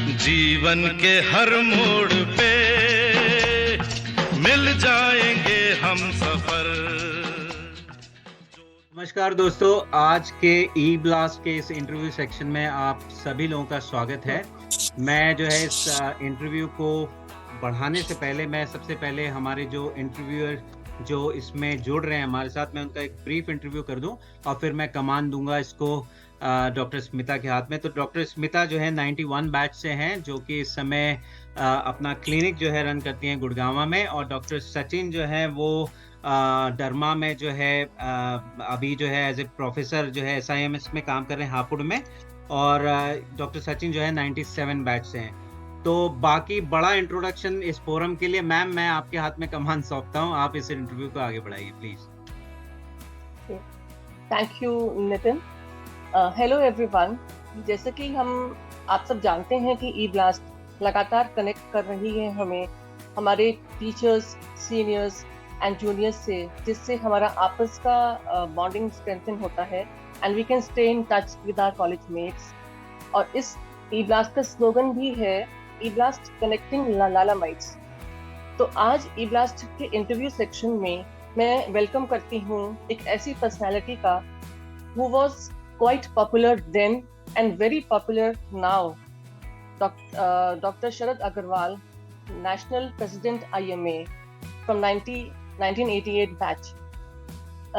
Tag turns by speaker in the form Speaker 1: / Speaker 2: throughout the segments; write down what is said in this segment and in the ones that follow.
Speaker 1: जीवन के हर मोड़ पे मिल जाएंगे हम सफर।
Speaker 2: नमस्कार दोस्तों, आज के ई ब्लास्ट के इस इंटरव्यू सेक्शन में आप सभी लोगों का स्वागत है। मैं जो है इस इंटरव्यू को बढ़ाने से पहले मैं सबसे पहले हमारे जो इंटरव्यूअर जो इसमें जुड़ रहे हैं हमारे साथ, मैं उनका एक ब्रीफ इंटरव्यू कर दूं और फिर मैं कमान दूंगा इसको डॉक्टर स्मिता के हाथ में। तो डॉक्टर स्मिता जो है 91 बैच से हैं, जो कि इस समय अपना क्लिनिक जो है रन करती हैं गुड़गांव में, और डॉक्टर सचिन जो है वो डरमा में जो है अभी जो है एज ए प्रोफेसर जो है SIMS में काम कर रहे हैं हापुड़ में, और डॉक्टर सचिन जो है 97 बैच से हैं। तो बाकी बड़ा इंट्रोडक्शन इस फोरम के लिए मैम मैं आपके हाथ में कमान सौंपता हूँ, आप इस इंटरव्यू को आगे बढ़ाइए please.
Speaker 3: Thank you Nitin. Hello everyone. जैसे कि हम आप सब जानते हैं कि ई ब्लास्ट लगातार कनेक्ट कर रही है हमें हमारे टीचर्स, सीनियर्स एंड जूनियर्स से, जिससे हमारा आपस का बॉन्डिंग स्ट्रेंथन होता है and we can stay in touch with our college mates. और इस ई ब्लास्ट का स्लोगन भी है ई ब्लास्ट कनेक्टिंग लालामाइट्स। तो आज ई ब्लास्ट के इंटरव्यू सेक्शन में मैं वेलकम करती हूँ एक ऐसी पर्सनालिटी का who was quite popular then and very popular now, Dr. Sharad Agarwal, National President IMA from 1988 batch.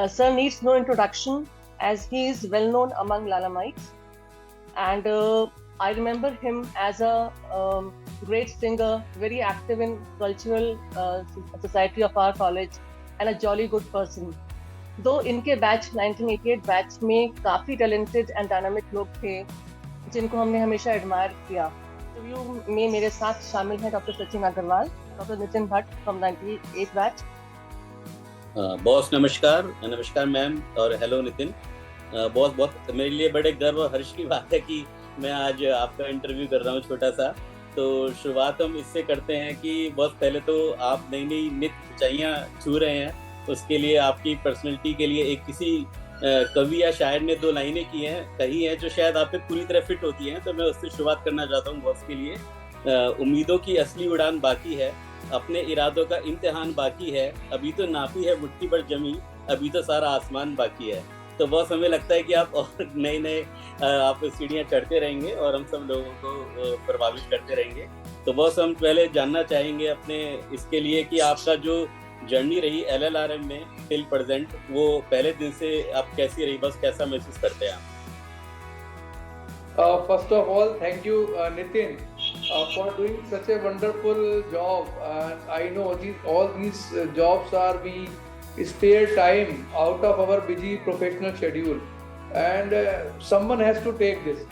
Speaker 3: Sir needs no introduction as he is well known among Lalamites, and I remember him as a great singer, very active in cultural society of our college, and a jolly good person. दो इनके batch 1988 batch में काफ़ी talented and dynamic लोग थे जिनको हमने हमेशा admire किया। इंटरव्यू में मेरे साथ शामिल हैं doctor Sachin Agarwal, doctor Nitin Bhatt from 98 batch.
Speaker 4: Boss नमस्कार मैम, और हेलो नितिन। बॉस, बहुत मेरे लिए बड़े गर्व और हर्ष की बात है कि मैं आज आपका इंटरव्यू कर रहा हूँ छोटा सा। तो शुरुआत हम इससे करते हैं कि बॉस, पहले तो आप नई नित ऊंचाइयाँ छू रहे हैं, उसके लिए आपकी पर्सनैलिटी के लिए एक किसी कवि या शायर ने 2 लाइनें कही हैं जो शायद आप पे पूरी तरह फिट होती हैं, तो मैं उससे शुरुआत करना चाहता हूँ बॉस के लिए। उम्मीदों की असली उड़ान बाकी है, अपने इरादों का इम्तिहान बाकी है, अभी तो नापी है मुट्ठी भर जमी, अभी तो सारा आसमान बाकी है। तो बॉस, हमें लगता है कि आप और नए आप सीढ़ियाँ चढ़ते रहेंगे और हम सब लोगों को प्रभावित करते रहेंगे। तो बॉस, हम पहले जानना चाहेंगे अपने इसके लिए कि आपका जो जर्नी रही LLRM में टिल प्रेजेंट, वो पहले दिन से आप कैसी रही, बस कैसा महसूस करते हैं आप?
Speaker 5: First of all, thank you, Nitin, for doing such a wonderful job. I know all these jobs we spare time out of our busy professional schedule, and someone has to take this.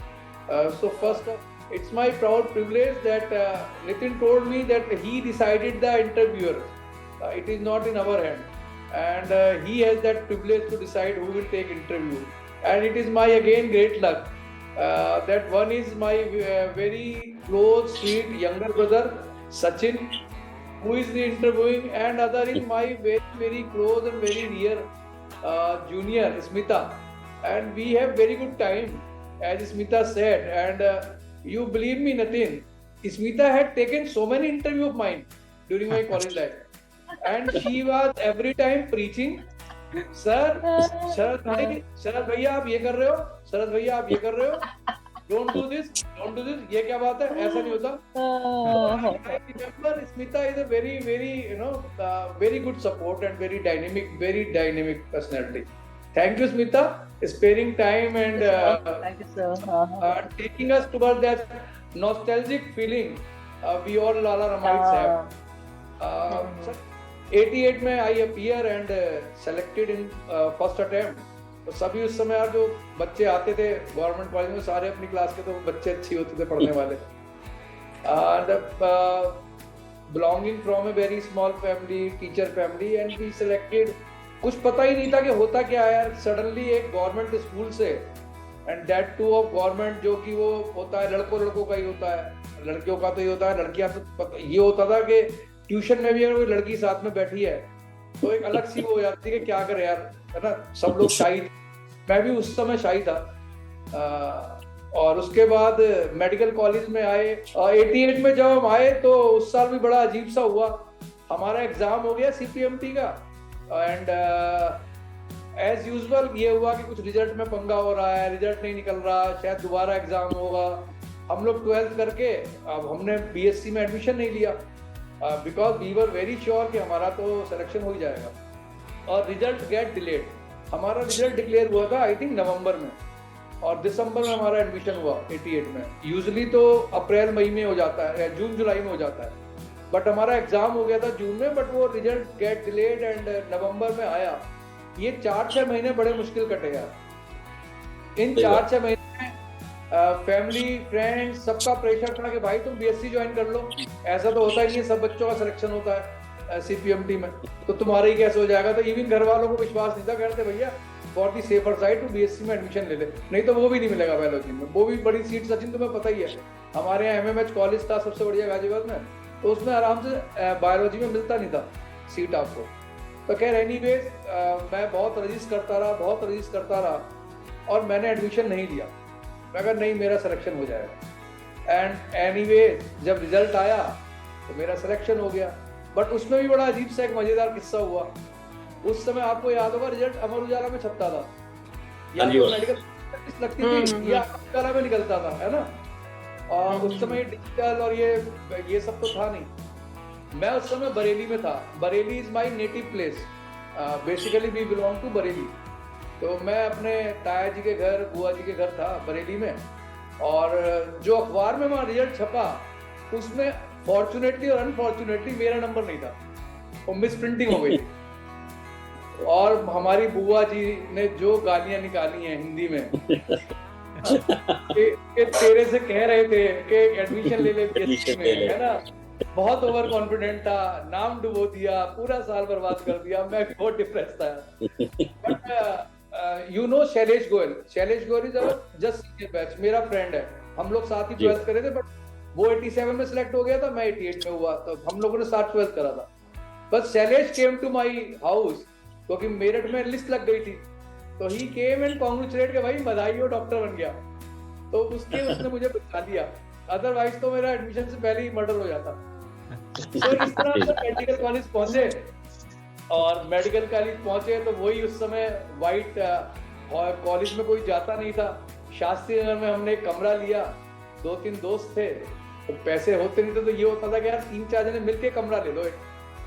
Speaker 5: So first, it's my proud privilege that Nitin told me that he decided the interviewer. It is not in our hand, and he has that privilege to decide who will take interview. And it is my again great luck that one is my very close, sweet younger brother Sachin, who is the interviewing, and other is my very very close and very dear junior Smita. And we have very good time, as Smita said. And you believe me, Nitin, Smita had taken so many interviews of mine during my college life. And she was every time preaching, शरद भैया आप ये कर रहे हो, शरद भैया आप ये कर रहे हो, don't do this, ये क्या बात है, ऐसा नहीं होता। I remember Smita is a very very very good support and very dynamic personality. Thank you, Smita, sparing time and
Speaker 3: Thank you, sir.
Speaker 5: Taking us towards that nostalgic feeling we all Lalamites have. 88 में I appear and selected in first attempt. तो सभी उस समय यार जो बच्चे आते थे गवर्नमेंट कॉलेज में, सारे अपनी क्लास के, तो बच्चे अच्छी होते थे पढ़ने वाले। belonging from a very small family, teacher family, and we selected। कुछ पता ही नहीं था कि होता क्या है यार। सडनली एक गवर्नमेंट स्कूल से, and that two of government, जो कि वो होता है लड़कों का ही होता है, लड़कियों का तो ये होता है, लड़कियां तो ये होता था कि ट्यूशन में भी अगर कोई लड़की साथ में बैठी है तो एक अलग सी वो हो जाती है कि क्या करे यार, है ना। सब लोग शाही, मैं भी उस समय शाही था। और उसके बाद मेडिकल कॉलेज में आए। 88 में जब हम आए तो उस साल भी बड़ा अजीब सा हुआ। हमारा एग्जाम हो गया CPMT का, एंड एज यूजुअल ये हुआ कि कुछ रिजल्ट में पंगा हो रहा है, रिजल्ट नहीं निकल रहा, शायद दोबारा एग्जाम होगा। हम लोग 12th करके अब हमने BSc में एडमिशन नहीं लिया, because we were very sure कि हमारा तो सिलेक्शन हो ही जाएगा। और रिजल्ट गेट डिलेड। हमारा रिजल्ट डिक्लेयर हुआ था आई थिंक नवंबर में, और दिसंबर में हमारा एडमिशन हुआ 88 में। यूजुअली तो अप्रैल मई में हो जाता है या जून जुलाई में हो जाता है, बट हमारा एग्जाम हो गया था जून में, बट वो result get delayed and November में आया। ये 4-6 महीने बड़े मुश्किल कटे यार। इन 4-6 महीने में फैमिली फ्रेंड्स सबका प्रेशर था कि भाई तुम BSc ज्वाइन कर लो। ऐसा तो होता ही नहीं, सब बच्चों का सिलेक्शन होता है CPMT में, तो तुम्हारा ही कैसे हो जाएगा। तो इवन घर वालों को विश्वास नहीं था, कहते भैया for the safer side to BSc में एडमिशन ले ले, नहीं तो वो भी नहीं मिलेगा बायोलॉजी में। वो भी बड़ी सीट सचिन तुम्हें पता ही है, हमारे यहाँ MMH कॉलेज था सबसे बढ़िया गाजियाबाद में, तो उसमें आराम से बायोलॉजी में मिलता नहीं था सीट आपको। तो खैर एनीवेज मैं बहुत रजिस्ट करता रहा और मैंने एडमिशन नहीं लिया। मैं कहा नहीं मेरा सिलेक्शन हो जाएगा, एंड एनीवेज जब रिजल्ट आया तो मेरा सिलेक्शन हो गया। बट उसमें भी बड़ा अजीब सा एक मजेदार किस्सा हुआ। उस समय आपको याद होगा रिजल्ट अमर उजाला में छपता था, या तो मेडिकल लगती थी या अमर उजाला में निकलता था, है ना। और उस समय डिजिटल और ये सब तो था नहीं। मैं उस समय बरेली में था। Bareilly is my native place, basically we belong to Bareilly. तो मैं अपने ताया जी के घर, बुआ जी के घर था बरेली में, और जो अखबार में वहाँ रिजल्ट छपा उसमें फॉर्चुनेटली और अनफॉर्चुनेटली मेरा नंबर नहीं था, वो मिस प्रिंटिंग हो गई थी। और हमारी बुआ जी ने जो गालियां निकाली हैं हिंदी में कि तेरे से कह रहे थे कि एडमिशन ले ले BSc में, है ना। बहुत ओवर कॉन्फिडेंट था, नाम डुबो दिया, पूरा साल बर्बाद कर दिया। मैं बहुत डिप्रेस था। But you know Shailesh Goyal is our just senior batch, मेरा फ्रेंड है। हम लोग साथ ही 12th करे थे, बट वो 87 में सिलेक्ट हो गया था, मैं 88 में हुआ, तो हम लोगों ने साथ 12th करा था। But Shailesh came to my house, क्योंकि मेरठ में लिस्ट लग गई थी, तो ही केम एंड कांग्रेचुलेट के भाई बधाई हो डॉक्टर बन गया। तो उसने मुझे बचा लिया, अदरवाइज तो मेरा एडमिशन से पहले ही मर्डर हो जाता। तो इस तरह से मेडिकल कॉलेज पहुंचे, और मेडिकल कॉलेज पहुंचे तो वही उस समय वाइट कॉलेज में कोई जाता नहीं था। शास्त्री नगर में हमने एक कमरा लिया, 2-3 दोस्त थे, तो पैसे होते नहीं थे, तो ये होता था कि यार 3-4 जने मिलके कमरा ले लो।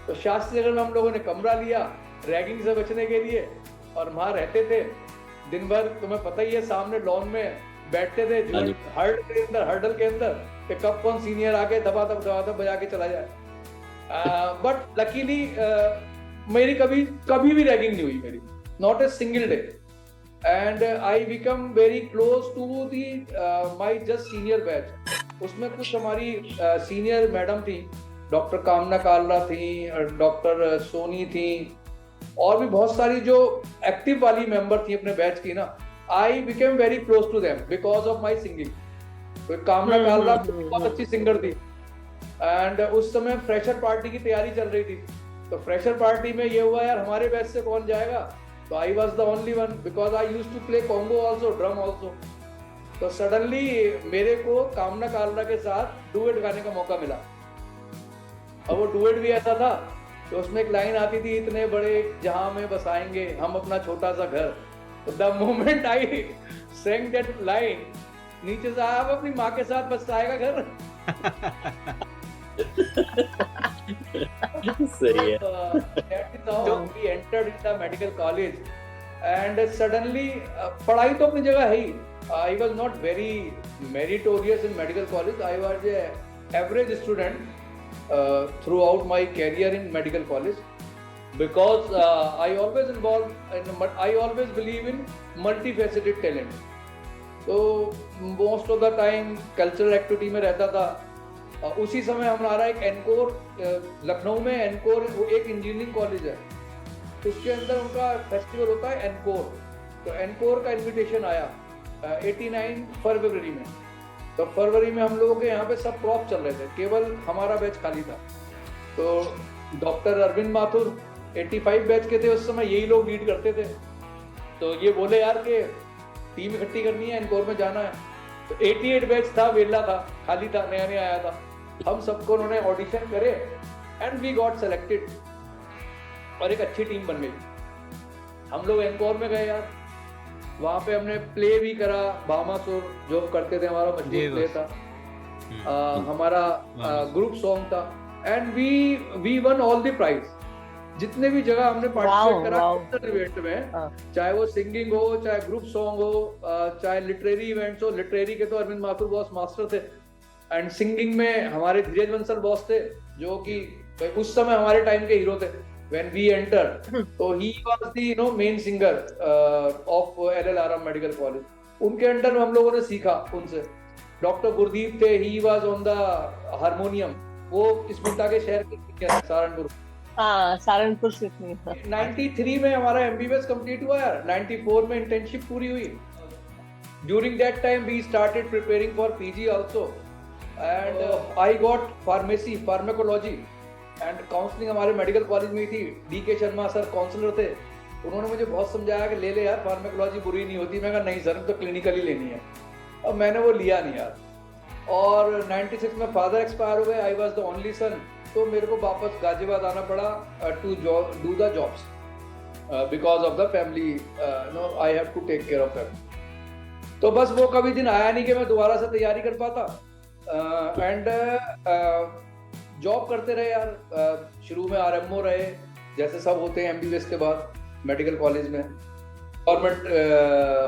Speaker 5: तो शास्त्री नगर में हम लोगों ने कमरा लिया रैगिंग से बचने के लिए, और वहां रहते थे दिन भर। तुम्हें पता ही है, सामने लॉन में बैठते थे हर्डल के अंदर कि कब कौन सीनियर आके दबा दब बजा के चला जाए। बट लकीली मेरी कभी भी रैगिंग नहीं हुई मेरी, not a single day. And I become very close to the my just senior batch. उसमें कुछ हमारी सीनियर मैडम थी, डॉक्टर कामना कालरा थी, डॉक्टर सोनी थी, और भी बहुत सारी जो एक्टिव वाली मेंबर थी अपने बैच की ना। I became very close to them because of my singing. तो कामना कालरा बहुत अच्छी सिंगर थी, एंड उस समय फ्रेशर पार्टी की तैयारी चल रही थी। तो फ्रेशर पार्टी में ये हुआ यार हमारे बैच से कौन जाएगा, तो I was the only one, because I used to play congo also, drum also. तो सडनली मेरे को कामना कालरा के साथ डुएट गाने का मौका मिला। और वो डुएट भी ऐसा था तो उसमें एक लाइन आती थी, इतने बड़े जहां में बसाएंगे हम अपना छोटा सा घर। The moment I saying that line, नीचे से आप अपनी माँ के साथ बसाएगा घर।
Speaker 4: सही है।
Speaker 5: That is how we entered in the medical college, and suddenly पढ़ाई तो अपनी जगह है ही। I was not very meritorious in medical college. I was a average student throughout my career in medical college, because I always believe in multifaceted talent. So most of the time cultural activity में रहता था। उसी समय हमारा एक encore, Lucknow में encore एक engineering college है, उसके अंदर उनका फेस्टिवल होता है एनकोर। तो एनकोर का इनविटेशन आया 89 फरवरी में। तो फरवरी में हम लोगों के यहाँ पे सब प्रॉप चल रहे थे, केवल हमारा बैच खाली था। तो डॉक्टर अरविंद माथुर 85 बैच के थे उस समय, यही लोग लीड करते थे। तो ये बोले यार कि टीम इकट्ठी करनी है, एनकोर में जाना है। तो 88 बैच था, वेला था, खाली था, नया नया आया था। हम सबको उन्होंने ऑडिशन करे एंड वी गॉट सेलेक्टेड और एक अच्छी टीम बन गई। हम लोग एनकोर में गए यार, वहाँ पे हमने प्ले भी करा, भामासुर जो करते थे, हमारा मजबूत प्ले था, हमारा ग्रुप सॉन्ग था and we won all the prize. जितने भी जगह हमने पार्टिसिपेट करा इवेंट में, चाहे वो सिंगिंग हो, चाहे ग्रुप सॉन्ग हो, चाहे लिटरेरी इवेंट्स हो। लिटरेरी के तो अरविंद माथुर बॉस मास्टर थे एंड सिंगिंग में हमारे धीरज बंसल बॉस थे, जो कि उस समय हमारे टाइम के हीरो थे when we entered. So he was the main singer of LLRM Medical College. उनके अंडर में हम लोगों ने सीखा उनसे। डॉक्टर गुरदीप थे, he was on the harmonium. वो स्मिता के शहर के सहारनपुर।
Speaker 3: हाँ, सहारनपुर से थी।
Speaker 5: 93 में हमारा MBBS कंप्लीट हुआ यार, 94 में इंटर्नशिप पूरी हुई। During that time we started preparing for PG also and I got pharmacy, pharmacology and counselling हमारे मेडिकल कॉलेज में ही थी। DK शर्मा सर काउंसलर थे, उन्होंने मुझे बहुत समझाया कि ले ले यार, फार्माकोलॉजी बुरी नहीं होती। मैं कहा नहीं सर, तो क्लिनिकल ही लेनी है। और मैंने वो लिया नहीं यार। और 96 में फादर एक्सपायर हो गए, I was the only son, तो मेरे को वापस गाजियाबाद आना पड़ा to do the jobs because of the family, no I have to take care of that. तो बस वो कभी दिन आया नहीं कि मैं दोबारा से तैयारी कर पाता एंड जॉब करते रहे यार। शुरू में RMO रहे, जैसे सब होते हैं MBBS के बाद मेडिकल कॉलेज में, गवर्नमेंट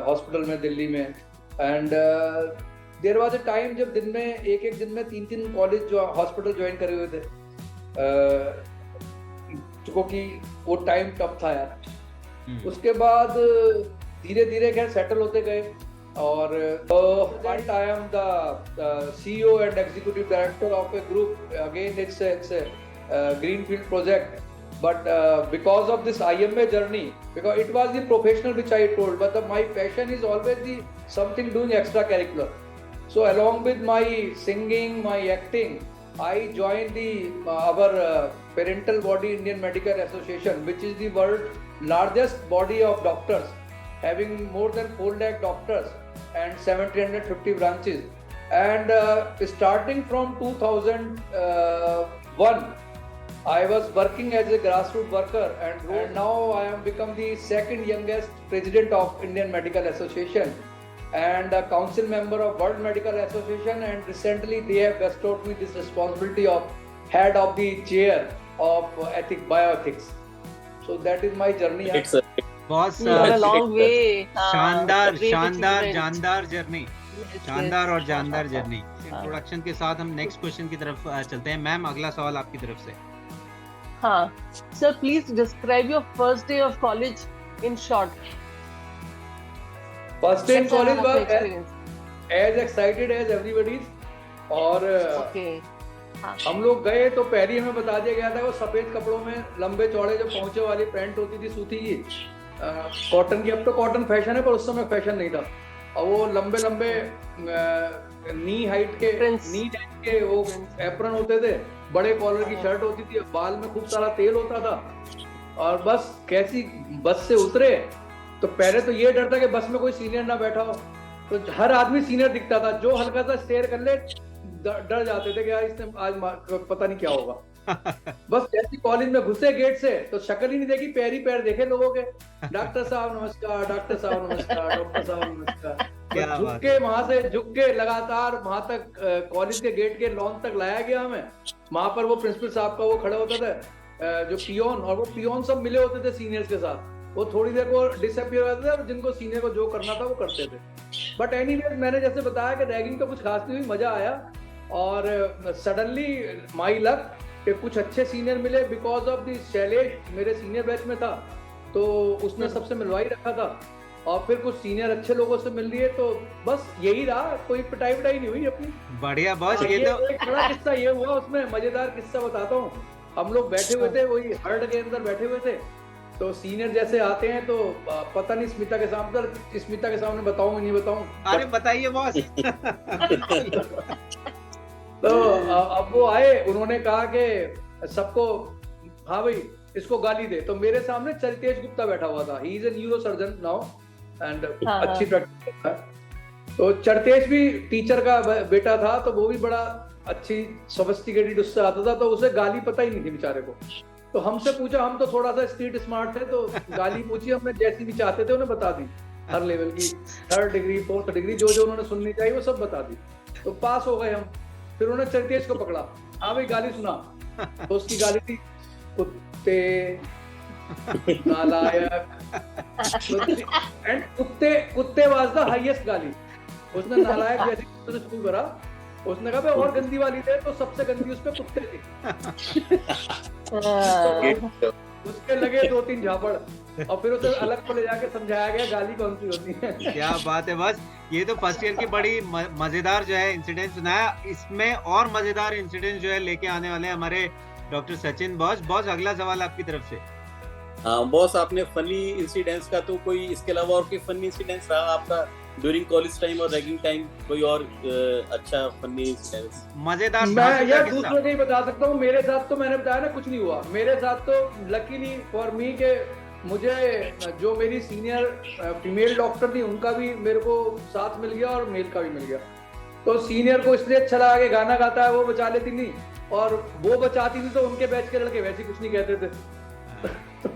Speaker 5: हॉस्पिटल में दिल्ली में। And there was a time जब दिन में एक दिन में 3 कॉलेज जो हॉस्पिटल ज्वाइन करे हुए थे, क्योंकि वो टाइम टफ था यार। उसके बाद धीरे धीरे खैर सेटल होते गए और I am the CEO and executive director of a group. Again, it's a greenfield project, but because of this IMA journey, because it was the professional which I told, but my passion is always the something doing extracurricular. So along with my singing, my acting, I joined the our parental body, Indian Medical Association, which is the world's largest body of doctors, having more than 4 lakh doctors and 750 branches. And starting from 2001, I was working as a grassroots worker, and now I am become the second youngest president of Indian Medical Association and a council member of World Medical Association, and recently they have bestowed me this responsibility of head of the chair of bioethics. So that is my journey.
Speaker 2: बहुत शानदार जानदार journey, शानदार और जानदार journey. Introduction के साथ हम next question की तरफ चलते हैं। मैम, अगला सवाल आपकी तरफ से।
Speaker 3: हाँ sir, please describe your first day of college in short.
Speaker 5: First day in college was as excited as everybody. और हम लोग गए तो पहले हमें बता दिया गया था वो सफेद कपड़ों में लंबे चौड़े जो पहुंचे वाली पैंट होती थी सूती की, कॉटन की। अब तो कॉटन फैशन है, पर उस समय फैशन नहीं था। और वो लंबे लंबे नी हाइट के वो एप्रन होते थे, बड़े कॉलर की शर्ट होती थी, बाल में खूब सारा तेल होता था। और बस कैसी बस से उतरे तो पहले तो ये डर था कि बस में कोई सीनियर ना बैठा हो, तो हर आदमी सीनियर दिखता था। जो हल्का सा स्टेयर कर ले डर जाते थे कि यार इसने आज पता नहीं क्या होगा। बस जैसे कॉलेज में घुसे गेट से तो शक्ल ही नहीं देखी, पैर ही पैर देखे लोगों के। डॉक्टर साहब नमस्कार, डॉक्टर साहब नमस्कार, डॉक्टर साहब नमस्कार। झुक के वहां से झुक के लगातार वहां तक कॉलेज के गेट के लॉन तक लाया गया हमें। वहां पर वो प्रिंसिपल साहब का वो खड़े होते थे जो पियोन, और वो पियोन सब मिले होते थे सीनियर्स के साथ। वो थोड़ी देर को डिसअपियर हो जाते थे और जिनको सीनियर को जो करना था वो करते थे। बट एनीवेज, मैंने जैसे बताया कि रैगिंग तो कुछ खास नहीं हुई, मजा आया। और सडनली माई लक कि कुछ अच्छे सीनियर मिले बिकॉज ऑफ द शैलेश मेरे सीनियर बैच में था, तो उसने सबसे मिलवाई रखा था। और फिर कुछ सीनियर अच्छे लोगों से मिल लिए, तो बस यही रहा, कोई पिटाई नहीं हुई अपनी।
Speaker 2: बढ़िया बॉस। ये तो
Speaker 5: एक बड़ा किस्सा ये हुआ, उसमें मजेदार किस्सा बताता हूँ। हम लोग बैठे हुए थे, वही हर्ड के अंदर बैठे हुए थे, तो सीनियर जैसे आते हैं तो पता नहीं स्मिता के सामने बताऊं नहीं बताऊं।
Speaker 2: अरे बताइए बॉस।
Speaker 5: तो अब वो आए, उन्होंने कहा कि सबको हाँ भाई इसको गाली दे। तो मेरे सामने चरितेश गुप्ता बैठा हुआ था, he is a neuro surgeon now and अच्छी प्रैक्टिस करता है। तो चरतेज भी टीचर का बेटा था, तो वो भी बड़ा अच्छी सोफिस्टिकेटेड उससे आता था, तो उसे गाली पता ही नहीं थी बेचारे को। तो हमसे पूछा, हम तो थोड़ा सा स्ट्रीट स्मार्ट थे, तो गाली पूछी हमने, जैसी भी चाहते थे उन्हें बता दी, हर लेवल की, 3rd डिग्री 4th डिग्री जो जो उन्होंने सुननी चाहिए वो सब बता दी। तो पास हो गए हम। फिर उन्होंने चरतेज को पकड़ा, हाँ भाई गाली सुना। तो उसकी गाली थी कुत्ते, नालायक, एंड कुत्ते वाज द हाईएस्ट गाली। उसने नालायक जैसे कुत्ते से शुरू करा, उसने कहा और गंदी वाली थे, तो सबसे गंदी उस पे कुत्ते थी। उसके लगे 2-3 झापड़, और फिर उसे अलग को ले जाके समझाया गया गाली कौन सी होती है।
Speaker 2: क्या बात है। बस ये तो फर्स्ट ईयर की बड़ी मजेदार जो है इंसिडेंट सुनाया। इसमें और मजेदार इंसिडेंट जो है लेके आने वाले हैं हमारे डॉक्टर सचिन बॉस। बॉस, अगला सवाल आपकी तरफ से।
Speaker 4: हाँ बॉस, आपने फनी इंसिडेंट्स का तो कोई इसके अलावा और कोई फनी इंसिडेंट्स रहा आपका ड्यूरिंग कॉलेज टाइम और रैगिंग टाइम? कोई और अच्छा फनी इंसिडेंट्स
Speaker 2: मजेदार?
Speaker 5: मैं यार दूसरों को ही बता सकता हूँ, मेरे साथ तो मैंने बताया ना कुछ नहीं हुआ। मेरे साथ तो लकीली फॉर मी के मुझे जो मेरी सीनियर फीमेल डॉक्टर थी उनका भी मेरे को साथ मिल गया और मेल का भी मिल गया। तो सीनियर को इसलिए अच्छा लगा कि गाना गाता है वो बचा लेती नहीं, और वो बचाती थी तो उनके बैच के लड़के वैसे कुछ नहीं कहते थे।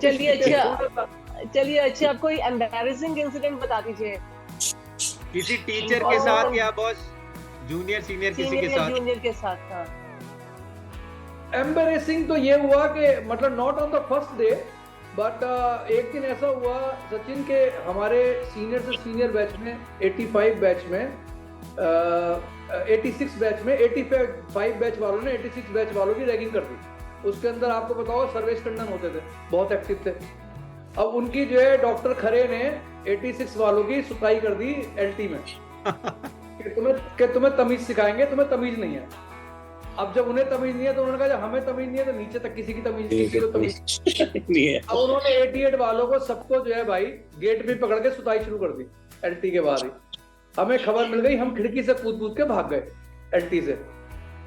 Speaker 3: चलिए अच्छा, आप कोई एम्बैरेसिंग इंसिडेंट बता दीजिए
Speaker 2: किसी टीचर के साथ या बॉस जूनियर सीनियर किसी के साथ?
Speaker 3: जूनियर के साथ। हाँ,
Speaker 5: एम्बैरेसिंग तो ये हुआ कि मतलब not on the first day, but एक दिन ऐसा हुआ सचिन के हमारे सीनियर से सीनियर बैच में 85 बैच में 86 बैच में 85 बैच वालों ने 86 बैच वालों की रैगिंग कर दी। उसके अंदर आपको बताओ सर्वेश टंडन होते थे, बहुत एक्टिव थे। अब उनकी जो है डॉक्टर खरे ने 86 वालों की सुताई कर दी एलटी में कि तुम्हें तमीज सिखाएंगे, तुम्हें तमीज नहीं है। अब जब उन्हें तमीज नहीं है तो उन्होंने कहा जब हमें तमीज नहीं है तो नीचे तक किसी की तमीज नहीं है। अब उन्होंने 88 वालों को सबको जो है भाई गेट पे पकड़ के सुताई शुरू कर दी एलटी के बाहर ही। हमें खबर मिल गई, हम खिड़की से कूद के भाग गए एलटी से।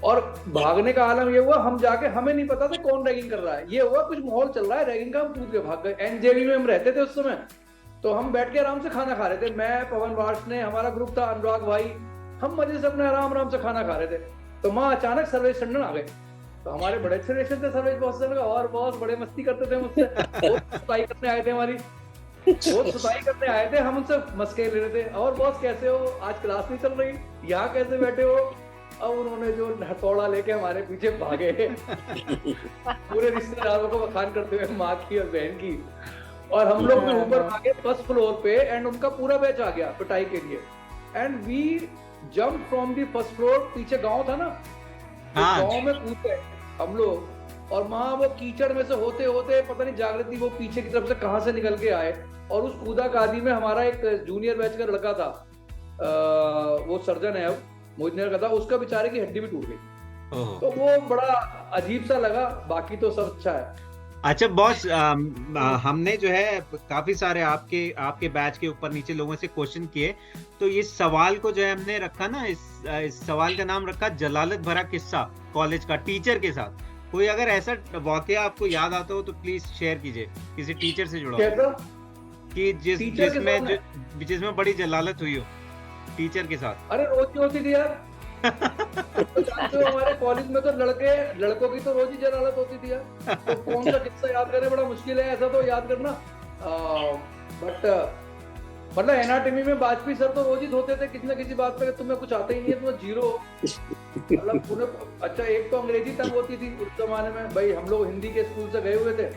Speaker 5: और भागने का आलम ये हुआ, हम जाके हमें नहीं पता था कौन रैगिंग कर रहा है, ये हुआ कुछ माहौल चल रहा है रैगिंग का, हम कूद के भाग गए। एनजेबी में हम रहते थे उस समय, तो हम बैठ के आराम से खाना खा रहे थे। मैं, पवन वार्ष्णेय, हमारा ग्रुप था, अनुराग भाई, हम मजे से अपने आराम से खाना खा रहे थे। तो वहां अचानक सर्वेश टंडन आ गए। तो हमारे बड़े अच्छे रिलेशन थे सर्वेश बॉस से, और बॉस बड़े मस्ती करते थे मुझसे, बहुत सुताई करने आए थे हमारी, बहुत सुताई करने आए थे। हम उनसे मस्के ले रहे थे, और बॉस कैसे हो, आज क्लास नहीं चल रही, यहाँ कैसे बैठे हो। अब उन्होंने जो हथौड़ा लेके हमारे पीछे भागे पूरे रिश्तेदारों को बखान करते हुए, माँ की और बहन की। और हम लोग भी ऊपर भागे फर्स्ट फ्लोर पे, एंड उनका पूरा बैच आ गया पिटाई के लिए। And we jump from the first floor, पीछे गांव था ना, तो गांव में कूद गए हम लोग। और वहां वो कीचड़ में से होते होते पता नहीं जागृति वो पीछे की तरफ से कहां से निकल के आए, और उस कूदा कादी में हमारा एक जूनियर बैच का लड़का था, वो सर्जन है अब, मोइनर का था, उसका बेचारे की हड्डी भी टूट गई। तो वो बड़ा अजीब सा लगा, बाकी तो सब अच्छा है।
Speaker 2: अच्छा बॉस, हमने जो है काफी सारे आपके बैच के ऊपर नीचे लोगों से क्वेश्चन किए, तो इस सवाल को जो है हमने रखा ना, इस सवाल का नाम रखा जलालत भरा किस्सा कॉलेज का टीचर के साथ। कोई अगर ऐसा वाकया आपको याद आता हो तो प्लीज शेयर कीजिए, किसी टीचर से जुड़ा हो कि जिसमें बड़ी जलालत हुई हो टीचर के साथ।
Speaker 5: अरे रोज होती थी यार तो हमारे कॉलेज में तो लड़कों की तो रोज ही जलालत होती थी यार। तो कौन सा किस्सा याद करना बड़ा मुश्किल है, ऐसा तो याद करना। बट मतलब एनाटॉमी में वाजपेयी सर तो रोज ही धोते थे किसी ना किसी बात पे, तुम्हें कुछ आता ही नहीं है, तुम्हें जीरो। मतलब अच्छा, एक तो अंग्रेजी तंग होती थी उस जमाने में, भाई हम लोग हिंदी के स्कूल से गए हुए थे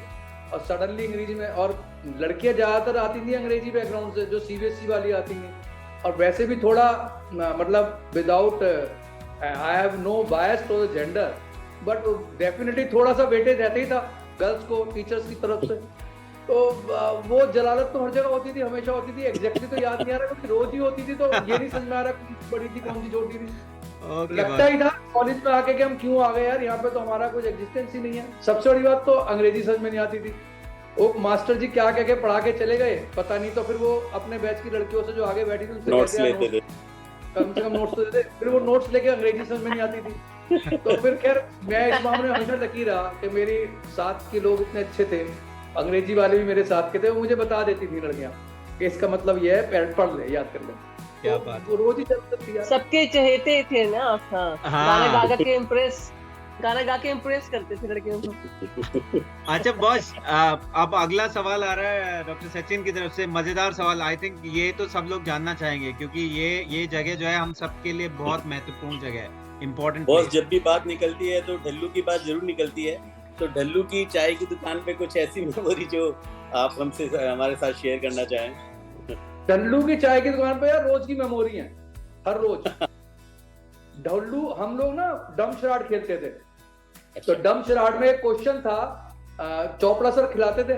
Speaker 5: और सडनली अंग्रेजी में, और लड़कियां ज्यादातर आती थी अंग्रेजी बैकग्राउंड से, जो सीबीएसई वाली आती थी। और वैसे भी थोड़ा मतलब without I have no bias to the gender, but definitely थोड़ा सा वेटेज रहता ही था गर्ल्स को टीचर्स की तरफ से। तो वो जलालत तो हर जगह होती थी, हमेशा होती थी। एग्जैक्टली तो याद नहीं आ रहा, क्योंकि रोज ही होती थी, तो ये नहीं समझ में आ रहा कौन सी बड़ी थी कौन सी छोटी थी। लगता ही था कॉलेज में आके कि हम क्यों आ गए यार, यहाँ पे तो हमारा कुछ एग्जिस्टेंस ही नहीं है। सबसे बड़ी बात तो अंग्रेजी समझ में नहीं आती थी। वो मास्टर जी क्या कह के पढ़ा के चले गए पता नहीं, तो फिर वो अपने बैच की लड़कियों से जो आगे बैठी थी उनसे
Speaker 4: नोट्स लेते थे,
Speaker 5: कम से कम नोट्स तो देते, फिर वो नोट्स लेके अंग्रेजी समझ में नहीं आती थी। तो फिर खैर मैं इस मामले में हमेशा लकी रहा कि मेरे साथ के लोग इतने अच्छे थे, अंग्रेजी वाले भी मेरे साथ के थे, वो मुझे बता देती थी लड़कियां कि इसका मतलब ये है, पढ़ ले, याद कर ले।
Speaker 2: क्या बात है।
Speaker 5: वो रोज ही चलती थी यार।
Speaker 3: सबके चहेते थे ना आप। हाँ,
Speaker 2: हाँ।
Speaker 3: गाना गा के इम्प्रेस करते थे लड़कियों को।
Speaker 2: अच्छा बॉस, अब अगला सवाल आ रहा है डॉक्टर सचिन की तरफ से, मजेदार सवाल। आई थिंक ये तो सब लोग जानना चाहेंगे, क्योंकि ये जगह जो है हम सबके लिए बहुत महत्वपूर्ण जगह है, इम्पोर्टेंट।
Speaker 4: बॉस, जब भी बात निकलती है तो ढल्लू की बात जरूर निकलती है। तो ढल्लू की चाय की दुकान पे कुछ ऐसी मेमोरी जो आप हमसे हमारे साथ शेयर करना चाहें।
Speaker 5: ढल्लू की चाय की दुकान पे यार रोज की मेमोरी है, हर रोज। ढल्लू, हम लोग ना डम शराड खेलते थे। तो डम शराड में एक क्वेश्चन था, चोपड़ा सर खिलाते थे।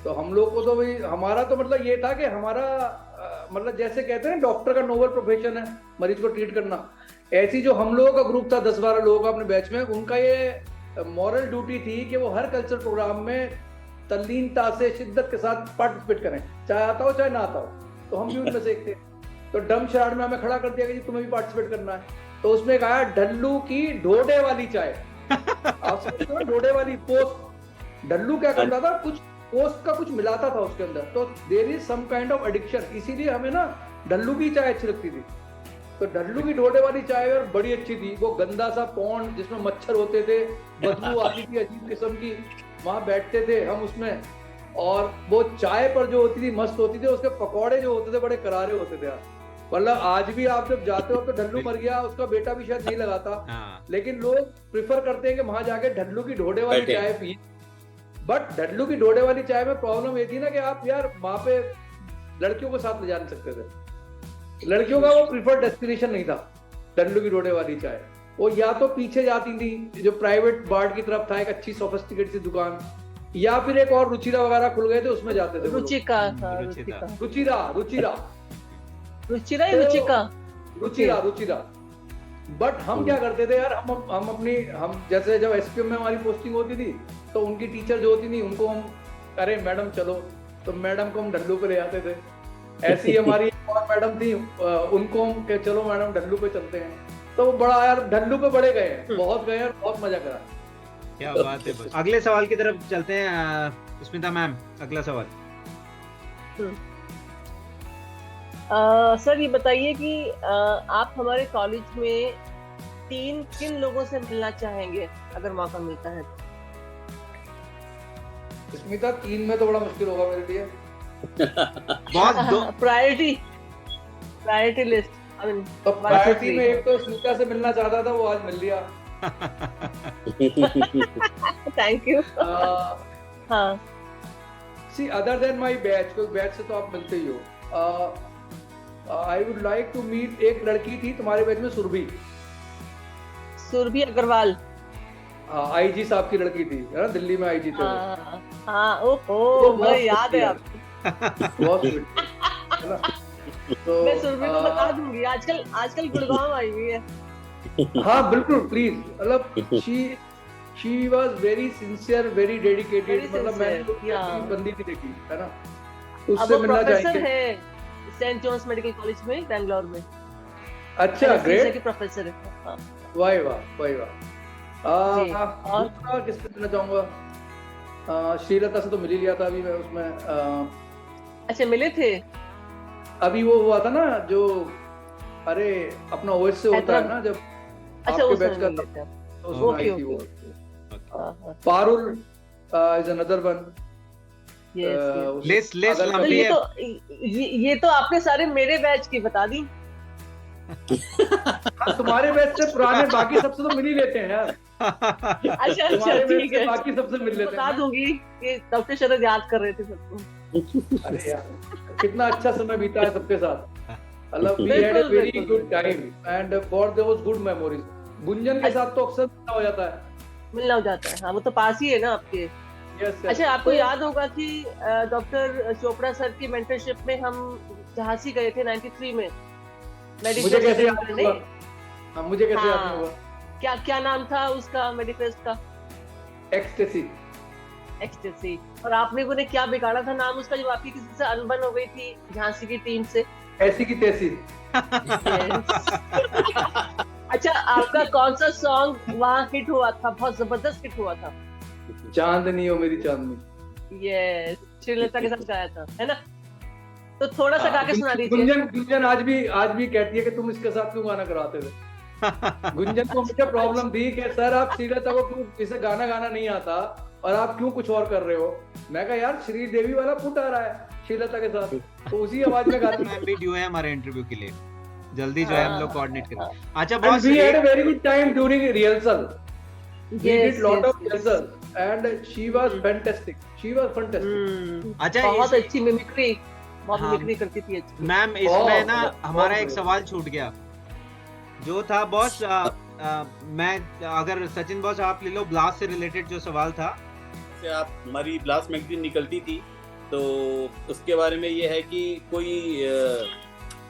Speaker 5: तो हम लोग को तो भाई, हमारा तो मतलब ये था कि हमारा मतलब जैसे कहते हैं डॉक्टर का नोबल प्रोफेशन है मरीज को ट्रीट करना, ऐसी जो हम लोगों का ग्रुप था 10-12 लोगों का अपने बैच में, उनका ये मॉरल ड्यूटी थी कि वो हर कल्चर प्रोग्राम में तल्लीनता से शिद्दत के साथ पार्टिसिपेट करें, चाहे आता हो चाहे ना आता हो। तो हम भी उनमें से एक थे। तो डम शराड में हमें खड़ा कर दिया कि जी तुम्हें भी पार्टिसिपेट करना है। तो उसमें कहा ढल्लू की ढोडे वाली चाय। आप समझते हो ढोडे वाली पोस्ट। ढल्लू क्या करता था, कुछ पोस्ट का कुछ मिलाता था उसके अंदर, तो there is some kind of addiction, इसीलिए हमें ना ढल्लू की चाय अच्छी लगती थी। तो ढल्लू की ढोडे वाली चाय यार बड़ी अच्छी थी। वो गंदा सा पॉन्ड जिसमें मच्छर होते थे, बदबू आती थी अजीब किस्म की, वहां बैठते थे हम उसमें, और वो चाय पर जो होती थी मस्त होती थी। उसके पकौड़े जो होते थे बड़े करारे होते थे यार। मतलब आज भी आप जब जाते हो तो ढल्लू मर गया, उसका बेटा भी शायद नहीं लगाता, लेकिन लोग प्रिफर करते हैं कि वहां जाके ढल्लू की ढोडे वाली चाय पिए। बट ढल्लू की ढोडे वाली चाय में प्रॉब्लम ये थी ना कि आप यार वहां पे लड़कियों को साथ ले जा नहीं सकते थे। लड़कियों का वो प्रिफर्ड डेस्टिनेशन नहीं था ढल्लू की ढोडे वाली चाय। वो या तो पीछे जाती थी जो प्राइवेट बार्ड की तरफ था, एक अच्छी सोफिस्टिकेटेड सी दुकान, या फिर एक और रुचिरा वगैरह खुल गए थे उसमें जाते थे।
Speaker 3: रुचिका,
Speaker 5: रुचिरा। बट हम क्या करते थे यार, हम जैसे जब एसपीएम में हमारी पोस्टिंग होती थी तो उनकी टीचर जो होती थी उनको हम, अरे मैडम चलो, तो मैडम को हम ढल्लू पे ले आते थे। ऐसी ही हमारी और मैडम थी, उनको हम चलो मैडम ढल्लू पे चलते हैं। तो बड़ा यार ढल्लू पे बड़े गए, बहुत गए और बहुत मजा करा।
Speaker 2: क्या बात है। अगले सवाल की तरफ चलते हैं स्मिता मैम, अगला सवाल।
Speaker 3: सर ये बताइए कि आप हमारे कॉलेज में किन लोगों से मिलना चाहेंगे अगर मौका मिलता है?
Speaker 5: स्मिता, 3 में तो बड़ा मुश्किल होगा मेरे लिए।
Speaker 2: बहुत
Speaker 3: प्रायोरिटी लिस्ट।
Speaker 5: तो प्रायोरिटी में एक तो स्मिता से मिलना चाहता था, वो आज मिल लिया।
Speaker 3: Thank you. हाँ।
Speaker 5: See, other than my batch, कोई बैच से तो आप मिलते ही हो। I would like to meet, एक लड़की थी तुम्हारे बैच में, सुरभि
Speaker 3: अग्रवाल।
Speaker 5: हाँ, आईजी साहब की लड़की थी, है ना, दिल्ली में आईजी थे।
Speaker 3: हाँ, ओहो, मुझे याद है आपको।
Speaker 5: बहुत गुड, है ना। तो
Speaker 3: मैं सुरभि को बता दूंगी, आजकल गुड़गांव आई हुई है।
Speaker 5: हाँ बिल्कुल, प्लीज। मतलब she was very sincere, very dedicated। मतलब मैंने बंदी नहीं देखी, है ना। उससे मिलना चाहिए।
Speaker 3: प्रोफेसर है सेंट जॉन्स मेडिकल कॉलेज में, बैंगलोर में।
Speaker 5: अच्छा, ग्रेट।
Speaker 3: के प्रोफेसर है।
Speaker 5: वाह वाह वाह वाह। दूसरा किससे मिलना चाहूंगा? श्रीलता से तो मिल ही लिया था अभी मैं उसमें।
Speaker 3: अच्छा, मिले थे
Speaker 5: अभी? वो हुआ था ना जो, अरे अपना ओएस से होता है ना जब, आपके बैच का था, उसमें आई थी वो। Parul is another one.
Speaker 3: ये तो आपने सारे मेरे बैच की बता दी।
Speaker 5: तुम्हारे बैच से पुराने बाकी सबसे तो मिल ही लेते हैं यार।
Speaker 3: अच्छा, ठीक है,
Speaker 5: बाकी सबसे मिल लेते हैं।
Speaker 3: बता दूंगी कि डॉक्टर शरद याद कर रहे थे सबको।
Speaker 5: अरे यार, कितना अच्छा समय बीता है सबके साथ। We had a very good time and for those good memories। Gunjan के साथ तो अक्सर मिलना हो जाता है।
Speaker 3: हाँ, वो तो पास ही है ना आपके। अच्छा, आपको याद होगा कि डॉक्टर चोपड़ा सर की मेंटरशिप में हम झांसी गए थे 93 में।
Speaker 5: मुझे कैसे याद होगा? मुझे कैसे याद होगा?
Speaker 3: क्या नाम था उसका मेडिफेस्ट का? एक्सटेसी। और आपने को ने क्या बिगाड़ा था नाम उसका, जब आपकी किसी से अनबन हो गई थी झांसी की टीम से?
Speaker 5: ऐसी की तैसी।
Speaker 3: अच्छा, आपका कौन सा सॉन्ग वहाँ हिट हुआ था, बहुत जबरदस्त हिट हुआ था?
Speaker 5: चांदनी हो मेरी चांदनी।
Speaker 3: यस, श्रीलता के साथ गाया था, है ना? तो थोड़ा सा गा के सुना दीजिए।
Speaker 5: गुंजन आज भी कहती है कि तुम इसके साथ क्यों गाना कराते थे। गुंजन को मुझे प्रॉब्लम थी कि सर आप श्रीलता को क्यों, इसे गाना नहीं आता और आप क्यों कुछ और कर रहे हो। मैं कहा यार श्रीदेवी वाला पुट आ रहा है श्रीलता के साथ, तो उसी आवाज में गाना।
Speaker 2: मैम भी ड्यू है हमारे इंटरव्यू के लिए, जल्दी जो है हम लोग कोऑर्डिनेट करें। अच्छा
Speaker 5: And
Speaker 2: boss,
Speaker 5: we had a very good time during rehearsal. We
Speaker 3: Yes,
Speaker 5: did lot
Speaker 3: yes,
Speaker 5: of rehearsal and she was fantastic. She was fantastic.
Speaker 2: अच्छा
Speaker 3: बहुत
Speaker 2: इस-
Speaker 3: अच्छी मिमिक्री, बहुत
Speaker 2: हाँ।
Speaker 3: मिमिक्री करती थी अच्छी।
Speaker 2: मैम इसमें ना
Speaker 5: बहुत
Speaker 2: हमारा एक
Speaker 5: बढ़िया।
Speaker 2: सवाल छूट गया जो था बॉस। मैं अगर सचिन बॉस आप ले लो, ब्लास्ट से रिलेटेड जो सवाल था।
Speaker 4: से आप हमारी ब्लास्ट मैगजीन निकलती थी, तो उसके बारे में ये है कि कोई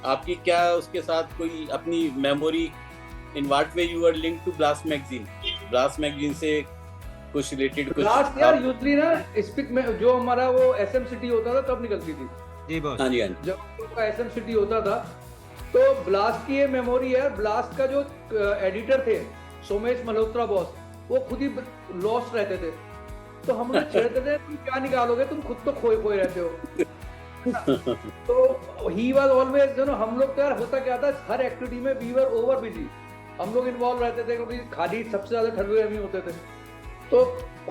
Speaker 4: आपकी क्या उसके साथ कोई अपनी memory, in what way you are linked to blast magazine से कुछ रिलेटेड कुछ?
Speaker 5: Last यार यूजली ना स्पिक में जो हमारा वो SM सिटी होता था तब निकलती थी।
Speaker 2: जी बॉस।
Speaker 4: हाँ जी, हाँ जी।
Speaker 5: जब हम लोग का SM सिटी होता था तो ब्लास्ट की ये मेमोरी है। ब्लास्ट का जो एडिटर थे सोमेश मल्होत्रा बॉस, वो खुद ही लॉस्ट रहते थे, तो हम लोग छेड़ते थे तुम क्या निकालोगे, तुम खुद तो खोए रहते हो। तो he was always, you know, हम लोग तो यार होता क्या था हर एक्टिविटी में वी वर ओवर बिजी, हम लोग इन्वॉल्व रहते थे क्योंकि खाली सबसे ज्यादा ठरवे हम ही होते थे, तो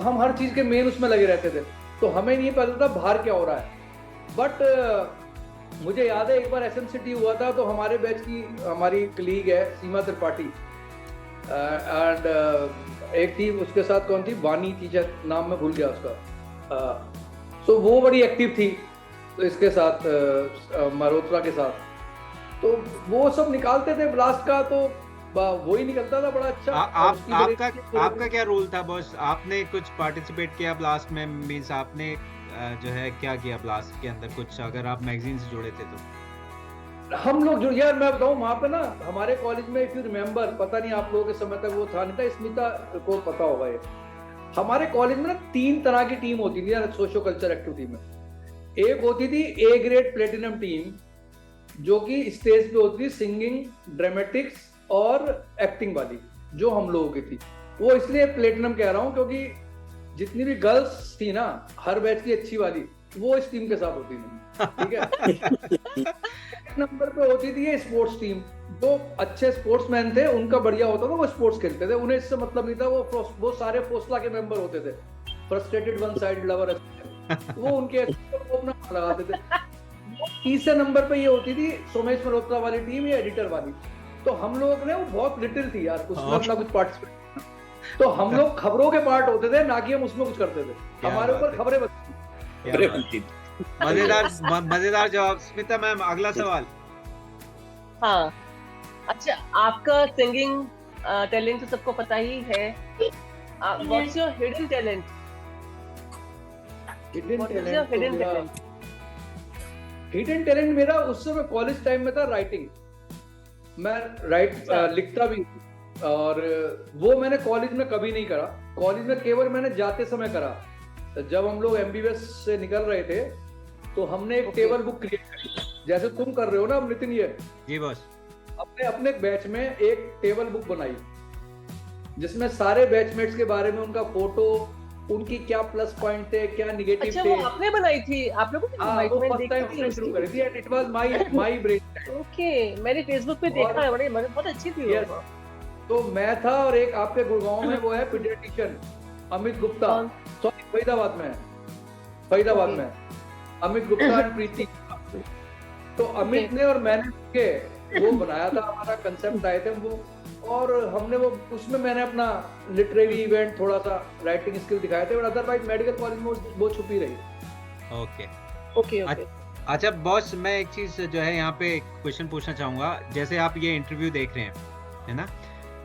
Speaker 5: हम हर चीज के मेन उसमें लगे रहते थे, तो हमें नहीं पता था बाहर क्या हो रहा है। बट मुझे याद है एक बार SM सिटी हुआ था, तो हमारे बैच की हमारी कलीग है सीमा त्रिपाठी, एंड एक थी उसके साथ कौन थी, वानी टीचर, नाम मैं भूल गया उसका। सो वो बड़ी एक्टिव थी तो इसके साथ मल्होत्रा के साथ, तो वो सब निकालते थे ब्लास्ट का, तो वो ही निकलता था बड़ा अच्छा।
Speaker 2: आपका क्या रोल था बॉस? आपने कुछ पार्टिसिपेट किया ब्लास्ट में? मींस आपने जो है क्या किया ब्लास्ट के अंदर कुछ, अगर आप मैगजीन से जुड़े थे तो?
Speaker 5: हम लोग जो, यार मैं बताऊं, वहां पे ना हमारे कॉलेज में, इफ यू रिमेम्बर, पता नहीं आप लोगों के समय तक वो था नहीं था, स्मिता को पता होगा ये, हमारे कॉलेज में ना 3 तरह की टीम होती थी सोशो कल्चर एक्टिविटी में। एक होती थी A ग्रेड प्लेटिनम टीम, जो कि स्टेज पे होती थी सिंगिंग, ड्रामेटिक्स और एक्टिंग वाली, जो हम लोगों की थी। वो इसलिए प्लेटिनम कह रहा हूँ क्योंकि जितनी भी गर्ल्स थी ना हर बैच की अच्छी वाली, वो इस टीम के साथ होती थी, ठीक है। नंबर पे होती थी ये स्पोर्ट्स टीम, जो अच्छे स्पोर्ट्समैन थे उनका बढ़िया होता था, वो स्पोर्ट्स खेलते थे, उन्हें इससे मतलब नहीं था, वो सारे फोस्ला के मेंबर होते थे, फ्रस्ट्रेटेड वन साइड लवर, वो उनके वो अपना लगाते थे। तीसरे नंबर पे ये होती थी सोमेश मल्होत्रा वाली टीम, ये एडिटर वाली। तो हम लोग ने, वो बहुत लिटिल थी यार, उसमें अपना कुछ पार्टिसिपेट, तो हम लोग खबरों के पार्ट होते थे, ना कि हम उसमें कुछ करते थे, हमारे ऊपर खबरें बनती।
Speaker 2: मजेदार जवाब। स्मिता मैम, अगला सवाल।
Speaker 3: हाँ, अच्छा, आपका सिंगिंग टैलेंट तो सबको पता ही है। What's your hidden talent?
Speaker 5: Hidden talent मेरा उस समय कॉलेज टाइम में था राइटिंग। मैं लिखता भी, और वो मैंने कॉलेज में कभी नहीं करा। कॉलेज में केवल मैंने जाते समय करा। जब हम लोग MBBS से निकल रहे थे तो हमने एक टेबल बुक क्रिएट करी, जैसे तुम कर रहे हो ना नितिन, ये
Speaker 2: जी बॉस।
Speaker 5: अपने बैच में एक टेबल बुक बनाई जिसमें सारे बैचमेट्स के बारे में, उनका फोटो, उनकी क्या प्लस पॉइंट थे, क्या निगेटिव
Speaker 3: अच्छा,
Speaker 5: थे।
Speaker 3: वो आपने बनाई थी? आप लोगों ने
Speaker 5: वो फर्स्ट टाइम शुरू करी थी, and it was my brain.
Speaker 3: Okay, मैंने फेसबुक पे देखा है, बड़े बहुत अच्छी थी वो।
Speaker 5: तो मैं था, और एक आपके गुड़गांव में वो है पीडियाट्रिशियन अमित गुप्ता, सॉरी फरीदाबाद में अमित गुप्ता एंड प्रीति। तो अमित ने और मैंने के वो बनाया था, हमारा कंसेप्ट आए थे वो, और हमने वो, उसमें मैंने अपना लिटरेरी इवेंट, थोड़ा सा राइटिंग स्किल दिखाए थे, और अदरवाइज मेडिकल कॉलेज में वो छुपी रही।
Speaker 3: ओके।
Speaker 2: अच्छा बॉस, मैं एक चीज जो है यहाँ पे क्वेश्चन पूछना चाहूंगा। जैसे आप ये इंटरव्यू देख रहे हैं, है ना,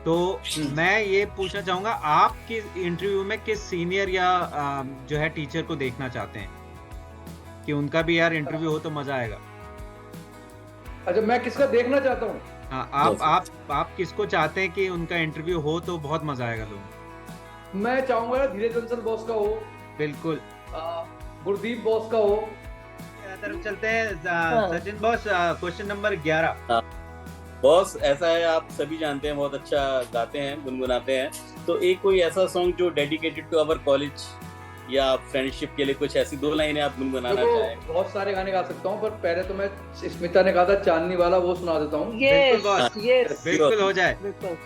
Speaker 2: तो मैं ये पूछना चाहूंगा, आप किस इंटरव्यू में किस सीनियर या जो है टीचर को देखना चाहते हैं कि उनका भी यार इंटरव्यू हो तो मजा आएगा?
Speaker 5: अच्छा, मैं किसका देखना चाहता हूँ?
Speaker 2: हाँ, आप किसको चाहते हैं कि उनका इंटरव्यू हो तो बहुत मजा आएगा लोग?
Speaker 5: मैं चाहूंगा धीरज बंसल बॉस का हो,
Speaker 2: बिल्कुल,
Speaker 5: गुरदीप बॉस का हो।
Speaker 2: तरफ चलते हैं। Sachin boss, question number 11।
Speaker 4: Boss, ऐसा है, आप सभी जानते हैं बहुत अच्छा गाते हैं, गुनगुनाते हैं, तो एक कोई ऐसा सॉन्ग जो डेडिकेटेड टू आवर कॉलेज या आप फ्रेंडशिप के लिए कुछ ऐसी 2 लाइनें आप गुनगुनाना
Speaker 5: देखो,
Speaker 4: चाहें?
Speaker 5: बहुत सारे गाने गा सकता हूँ, पर पहले तो मैं स्मिता ने कहा था चांदनी वाला, वो सुना देता हूँ।
Speaker 3: Yes
Speaker 2: boss.
Speaker 3: यस
Speaker 2: बिल्कुल हो जाए।
Speaker 3: बिल्कुल।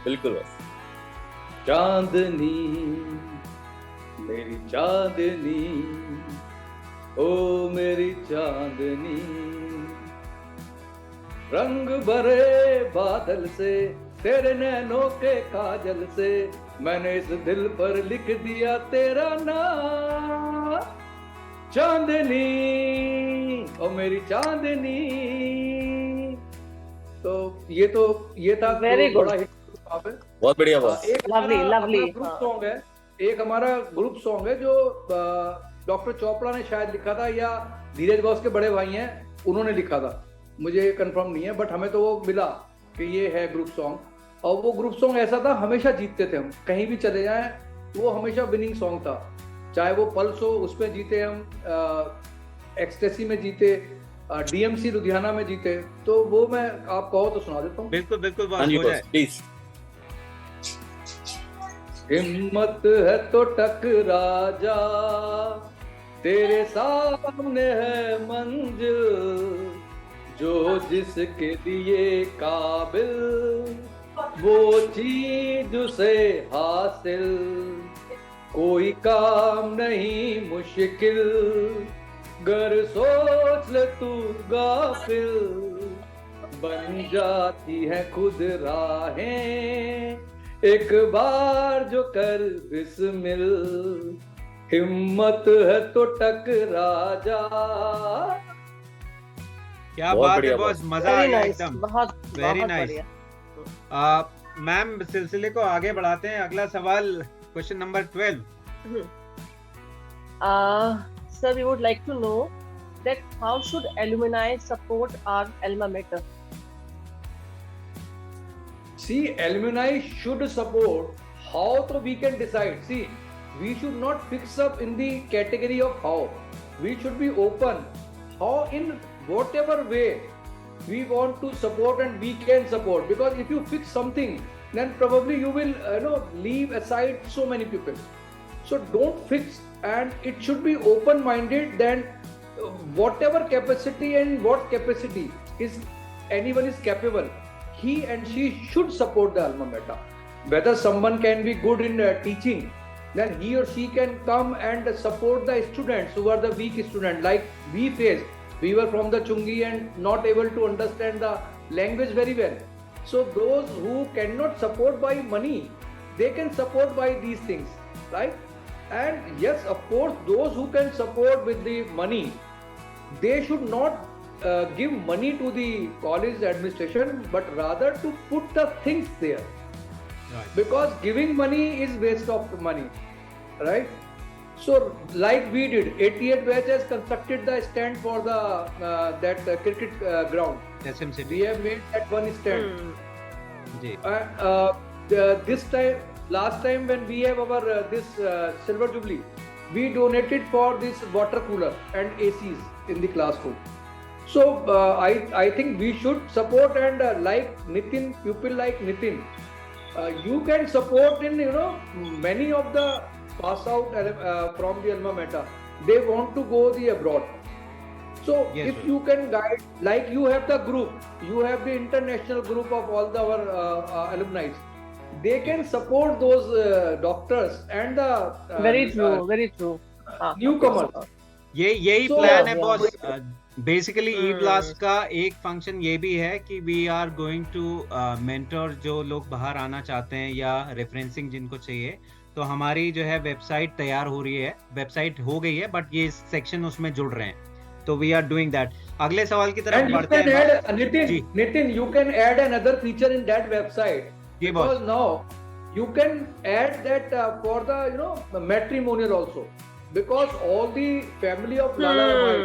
Speaker 4: बिल्कुल बस।
Speaker 5: चांदनी मेरी चांदनी, ओ मेरी चांदनी, रंग भरे बादल से, तेरे नैनों के काजल से, मैंने इस दिल पर लिख दिया तेरा नाम। चांदनी ओ मेरी चांदनी। तो ये था
Speaker 3: Very good.
Speaker 5: बड़ा हिट।
Speaker 4: बहुत बढ़िया बॉस।
Speaker 5: एक
Speaker 3: Lovely,
Speaker 5: हमारा
Speaker 3: lovely,
Speaker 5: अपना ग्रुप
Speaker 3: हाँ।
Speaker 5: सॉन्ग है, एक हमारा ग्रुप सॉन्ग है जो डॉक्टर चोपड़ा ने शायद लिखा था, या धीरज बॉस के बड़े भाई हैं उन्होंने लिखा था, मुझे कंफर्म नहीं है, बट हमें तो वो मिला कि ये है ग्रुप सॉन्ग। और वो ग्रुप सॉन्ग ऐसा था, हमेशा जीतते थे हम, कहीं भी चले जाएं वो हमेशा विनिंग सॉन्ग था। चाहे वो पल्स हो, उसमें जीते हम, एक्सटेसी में जीते, डीएमसी लुधियाना में जीते। तो वो मैं आप कहो तो सुना देता हूँ।
Speaker 2: बिल्कुल बिल्कुल
Speaker 4: हाँ
Speaker 2: बॉस,
Speaker 4: जी
Speaker 2: हो जाए।
Speaker 4: Boss, please.
Speaker 5: हिम्मत है तो टकरा जा, तेरे सामने है मंजिल, जो जिसके लिए काबिल, वो चीज उसे हासिल, कोई काम नहीं मुश्किल, गर सोच ले तू गाफिल, बन जाती है खुद राहें, एक बार जो कर बिस्मिल, हिम्मत है तो टकरा जा।
Speaker 2: क्या
Speaker 4: बहुत
Speaker 2: बात है
Speaker 4: बढ़िया
Speaker 2: बॉस, मजा आ
Speaker 3: वेरी
Speaker 2: गया
Speaker 3: नाइस,
Speaker 2: एकदम।
Speaker 3: बहुत
Speaker 2: वेरी
Speaker 3: बहुत
Speaker 2: नाइस।
Speaker 3: बढ़िया।
Speaker 2: मैम सिलसिले को आगे बढ़ाते हैं। अगला सवाल, question number 12।
Speaker 3: Sir, we would like to know that how should alumni support our alma mater?
Speaker 5: See, alumni should support. How to we can decide? See, we should not fix up in the category of how. We should be open. How, in whatever way we want to support and we can support. Because if you fix something, then probably you will leave aside so many people. So don't fix, and it should be open-minded. Then whatever capacity and what capacity is anyone is capable, he and she should support the alma mater. Whether someone can be good in teaching, then he or she can come and support the students who are the weak students. Like we faced, we were from the Chungi and not able to understand the language very well. So those who cannot support by money, they can support by these things, right? And yes, of course, those who can support with the money, they should not give money to the college administration, but rather to put the things there.
Speaker 2: Right.
Speaker 5: Because giving money is waste of money, right? So like we did, 88 batch has constructed the stand for the cricket ground.
Speaker 2: SMCT
Speaker 5: We have made that one stand.
Speaker 2: जी।
Speaker 5: This time, last time when we have our this silver jubilee, we donated for this water cooler and ACs in the classroom. So I think we should support, and like Nitin, pupil like Nitin, you can support in many of the pass out from the alma mater. They want to go the abroad. So
Speaker 2: Yes,
Speaker 5: if
Speaker 2: sir.
Speaker 5: you can guide, like you have the group, you have the international group of all our alumni. They can support those doctors and the
Speaker 3: Very true, very true.
Speaker 5: newcomers.
Speaker 2: यही
Speaker 5: So,
Speaker 2: plan है
Speaker 3: yeah.
Speaker 2: Boss. Basically e blast का एक function ये भी है कि we are going to mentor जो लोग बाहर आना चाहते हैं या रेफरेंसिंग जिनको चाहिए, तो हमारी जो है वेबसाइट तैयार हो रही है, वेबसाइट हो गई है, बट ये सेक्शन उसमें जुड़ रहे हैं, तो वी आर डूइंग दैट। अगले सवाल की तरफ
Speaker 5: And you
Speaker 2: बढ़ते
Speaker 5: can
Speaker 2: हैं।
Speaker 5: add, Nitin, you can add another feature in that website.
Speaker 2: जी boss.
Speaker 5: Because now you can add that for the matrimonial also. Because all the family of Lala Ramai,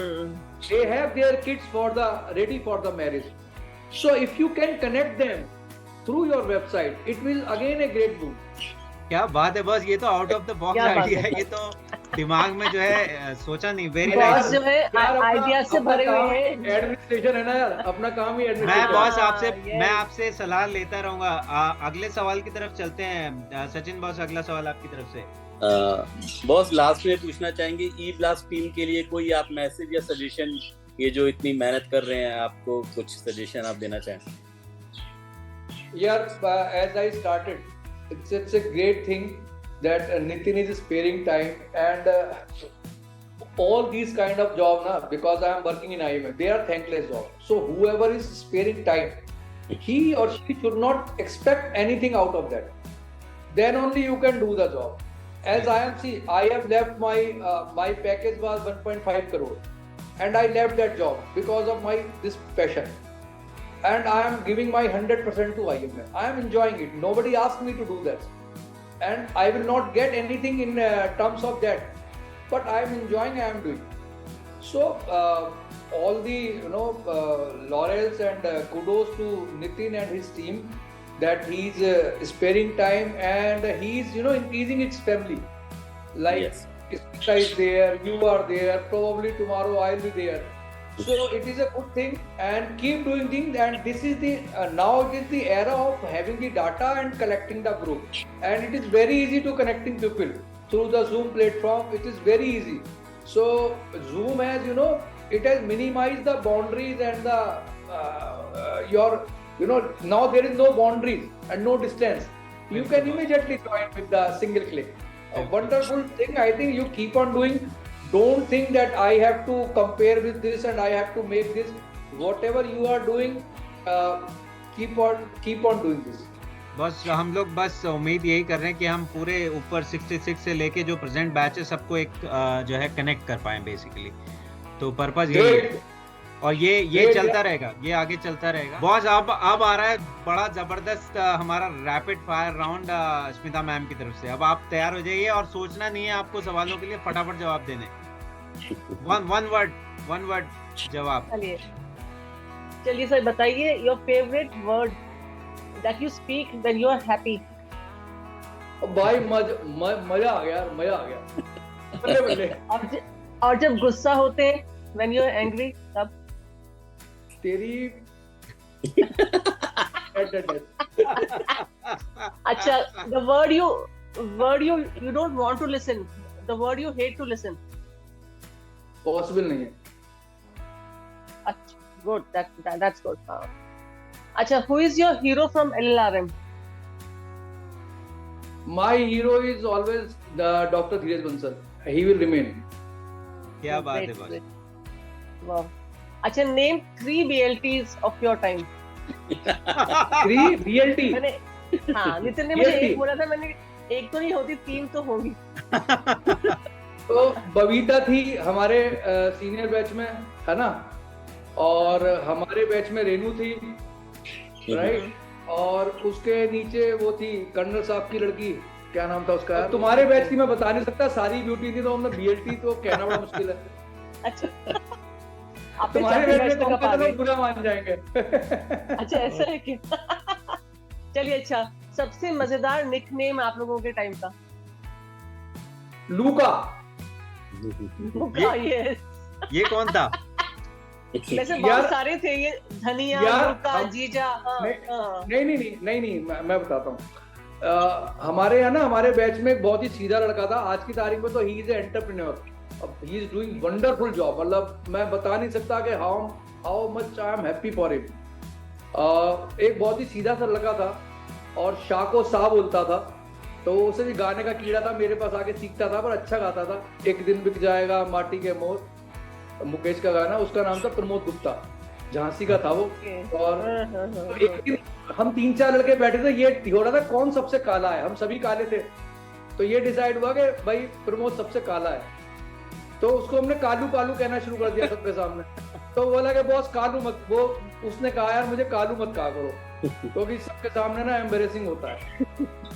Speaker 5: they have their kids ready for the marriage. So if you can connect them through your website, it will again a great boon.
Speaker 2: क्या बात है boss, ये तो out of the box
Speaker 3: क्या बात
Speaker 2: idea
Speaker 3: है।
Speaker 2: है, ये तो दिमाग में जो है सोचा नहीं, वेरी
Speaker 3: बॉस
Speaker 2: नाइस।
Speaker 3: जो है आइडिया से भरे हुए हैं।
Speaker 5: एडमिनिस्ट्रेशन है ना यार, अपना काम ही
Speaker 2: मैं
Speaker 5: एडमिनिस्ट्रेशन।
Speaker 2: बॉस आपसे
Speaker 3: yes.
Speaker 2: मैं आपसे सलाह लेता रहूंगा। अगले सवाल की तरफ चलते हैं। सचिन बॉस, अगला सवाल आपकी तरफ से।
Speaker 4: बॉस लास्ट में पूछना चाहेंगे ई ब्लास्ट टीम के लिए कोई आप मैसेज या सजेशन, ये जो इतनी मेहनत कर रहे हैं, आपको कुछ सजेशन आप देना चाहें?
Speaker 5: यार, as I started, it's a great thing that Nitin is sparing time, and all these kind of job na, because I am working in IMF, they are thankless job. So whoever is sparing time, he or she should not expect anything out of that. Then only you can do the job. As I am, see, I have left my package was 1.5 crore, and I left that job because of this passion. And I am giving my 100% to IMF. I am enjoying it. Nobody asked me to do that, and I will not get anything in terms of that. But I am enjoying. I am doing. So all the laurels and kudos to Nitin and his team that he's sparing time, and he's increasing its family. Like
Speaker 4: Yes.
Speaker 5: Ismita is there, you are there. Probably tomorrow I'll be there. So it is a good thing, and keep doing things. And this is the now it is the era of having the data and collecting the group, and it is very easy to connecting people through the Zoom platform. It is very easy. So Zoom has it has minimized the boundaries and the now there is no boundaries and no distance. You can immediately join with the single click. A wonderful thing. I think you keep on doing. Don't think that I have to compare with this and I have to make this. Whatever you are doing, keep on doing this.
Speaker 2: बस हम लोग बस उम्मीद यही कर रहे हैं कि हम पूरे ऊपर 66 से लेके जो प्रेजेंट बैच है सबको एक जो है कनेक्ट कर पाएं बेसिकली। तो पर्पस यही है, और ये चलता रहेगा, ये आगे चलता रहेगा। बॉस अब आ रहा है बड़ा जबरदस्त हमारा rapid fire round Smita ma'am की तरफ से। अब आप तैयार हो जाइए और सोचना नहीं है आपको सवालों के लिए, फटाफट जवाब देने। वन वर्ड जवाब।
Speaker 3: चलिए सर, बताइए your favourite word that you speak when you are happy.
Speaker 5: भाई मजा आ गया यार, मजा आ गया। बल्ले
Speaker 3: और जब गुस्सा होते हैं व्हेन यू आर एंग्री, तब
Speaker 5: तेरी
Speaker 3: अच्छा, the word you don't want to listen, the word you hate to listen.
Speaker 5: Possible नहीं है।
Speaker 3: अच्छा, good, that's good. अच्छा, who is your hero from LLRM?
Speaker 5: My hero is always the Dr. Dheeraj Bansal. He will remain.
Speaker 2: क्या बात है boss.
Speaker 3: Wow. अच्छा, name 3 BLTs of your time.
Speaker 5: 3 BLT.
Speaker 3: मैंने नितिन ने मुझे एक बोला था, मैंने एक तो नहीं होती, 3 तो होंगी।
Speaker 5: तो बबीता थी हमारे सीनियर बैच में, है ना, और हमारे बैच में रेनू थी, राइट, और उसके नीचे वो थी कर्नल साहब की लड़की, क्या नाम था उसका? तुम्हारे बैच थी, मैं बता नहीं सकता, सारी ब्यूटी थी, तो हमने BLT तो कहना बड़ा मुश्किल है।
Speaker 3: अच्छा,
Speaker 5: तुम्हारे बैच में तो लोग बुरा मान जाएंगे।
Speaker 3: अच्छा, ऐसा है क्या? चलिए, अच्छा, सबसे मजेदार निकनेम आप लोगों के टाइम का?
Speaker 5: लूका।
Speaker 3: लूका, यस।
Speaker 2: ये कौन था?
Speaker 3: वैसे बहुत सारे थे, ये धनिया, लूका, जीजा। नहीं,
Speaker 5: मैं बताता हूँ। हमारे यहाँ ना, हमारे बैच में एक बहुत ही सीधा लड़का था, आज की तारीख में तो he is entrepreneur, he is doing wonderful job. मतलब मैं बता नहीं सकता कि how much I am happy for him. एक बहुत ही सीधा सा लड़का था और शाह को शाह बोलता था, तो उसे भी गाने का कीड़ा था, मेरे पास आके सीखता था, पर अच्छा गाता था। एक दिन बिक जाएगा माटी के मोर, मुकेश का गाना, उसका नाम था प्रमोद गुप्ता, झांसी का था वो। और एक दिन हम 3-4 लड़के बैठे थे, ये हो रहा था कौन सबसे काला है, हम सभी काले थे, तो ये डिसाइड हुआ कि भाई प्रमोद सबसे काला है, तो उसको हमने कालू कालू कहना शुरू कर दिया सबके सामने। तो बोला कि बॉस कालू मत, वो उसने कहा यार मुझे कालू मत कहा करो, क्योंकि सबके सामने ना एम्बेरेसिंग होता है।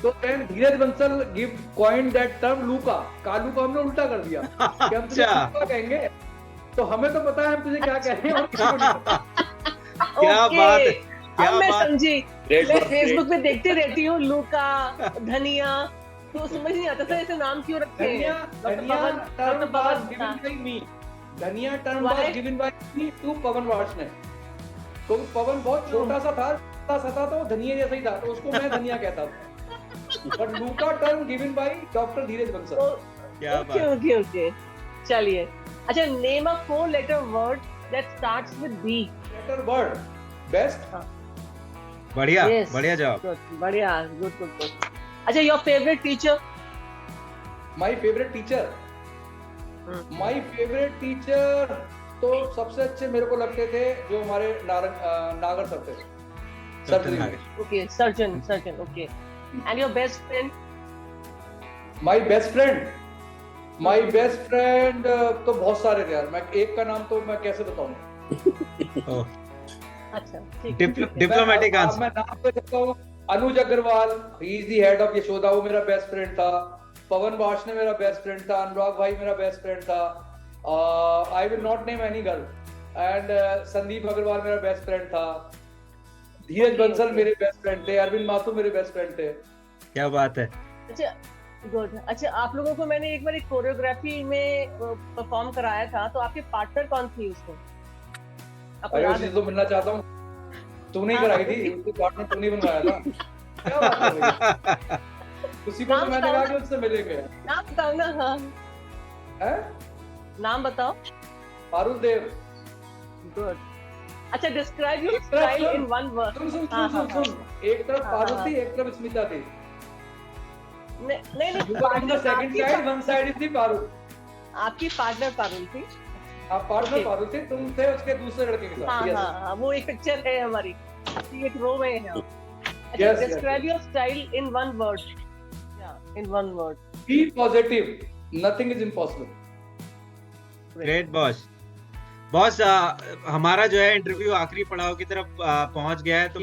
Speaker 5: तो then Dheeraj Bansal give coin that term लूका, कालू को हमने उल्टा कर दिया कि हम तुझे लूका कहेंगे, तो हमें तो पता है हम तुझे क्या कह रहे हैं और किसी को नहीं पता।
Speaker 2: क्या बात है, क्या
Speaker 3: मैं
Speaker 2: बात।
Speaker 3: समझी, मैं फेसबुक पे देखती रहती हूँ, लूका, धनिया, तो समझ नहीं आता था ऐसे नाम क्यों रखे हैं।
Speaker 5: धनिया term was given by me. धनिया term was given by me to पवन वार्ष्णेय। तो पवन बहुत छोटा सा था, तो वो धनिया जैसा ही था, तो उसको मैं धनिया कहता था। But Luka term given by doctor धीरज बंसल।
Speaker 2: क्या बात।
Speaker 3: ओके चलिए। अच्छा, name a 4-letter word that starts with B.
Speaker 5: Letter word best।
Speaker 2: बढ़िया
Speaker 3: Yes.
Speaker 2: बढ़िया जवाब।
Speaker 3: Good, बढ़िया, गुड। अच्छा, your favourite teacher?
Speaker 5: My favourite teacher, my favourite teacher तो सबसे अच्छे मेरे को लगते थे जो हमारे नागर सर थे, सर्जरी में।
Speaker 3: Okay, surgeon, okay. And your best friend?
Speaker 5: My best friend तो बहुत सारे थे यार, मैं एक का नाम तो मैं कैसे बताऊं।
Speaker 3: अच्छा, ठीक।
Speaker 2: Diplomatic answer.
Speaker 5: मैं नाम पे सकता हूँ। Anuj Agarwal, he is the head of Yashoda, वो मेरा बेस्ट फ्रेंड था। पवन वार्ष्णेय मेरा बेस्ट फ्रेंड था। अनुराग भाई मेरा बेस्ट फ्रेंड था। I will not name any girl. And Sandeep Agarwal मेरा बेस्ट फ्रेंड था। धीरज बंसल मेरे बेस्ट फ्रेंड थे। अरविंद माथुर मेरे बेस्ट फ्रेंड थे।
Speaker 2: क्या बात है।
Speaker 3: अच्छा, गुड। अच्छा, आप लोगों को मैंने एक बार एक कोरियोग्राफी में परफॉर्म कराया था, तो आपके पार्टनर कौन थी उसको?
Speaker 5: अरे तो मिलना चाहता हूँ, तूने ही कराई थी, उसको पार्टनर तूने बनवाया था। क्या बात है भाई? उसी को तो मैंने कहा कि उससे मिलेंगे।
Speaker 3: नाम बताओ ना। हाँ,
Speaker 5: हैं?
Speaker 3: नाम बताओ।
Speaker 5: पारुल देव।
Speaker 3: गुड। अच्छा, describe your style in one word.
Speaker 5: सुन। एक तरफ पारुल थी, एक तरफ स्मिता थी।
Speaker 3: नहीं,
Speaker 5: second side, one side is the Parul.
Speaker 3: आपकी पार्टनर पारुल थी।
Speaker 5: आप पार्टनर पारुल थे, तुम थे उसके दूसरे लड़के के साथ।
Speaker 3: हाँ, वो एक पिक्चर है हमारी, एक रो में है। अच्छा, describe your style in one word. In one word.
Speaker 5: Be positive, nothing is impossible.
Speaker 2: Great boss. हमारा जो है इंटरव्यू आखिरी पड़ाव की तरफ पहुंच गया है, तो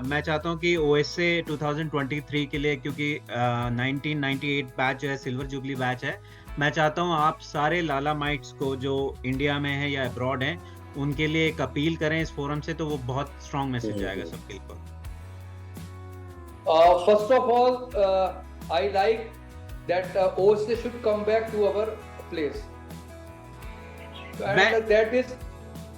Speaker 2: मैं चाहता हूं कि ओएसए 2023 के लिए, क्योंकि 1998 बैच जो है सिल्वर जुबली बैच है, मैं चाहता हूं आप सारे लाला माइट्स को जो इंडिया में है या अब्रॉड हैं, उनके लिए एक अपील करें इस फोरम से, तो वो बहुत स्ट्रॉन्ग मैसेज जाएगा सबके लिए।
Speaker 5: First of all I like that OSA should come back to our place. That is...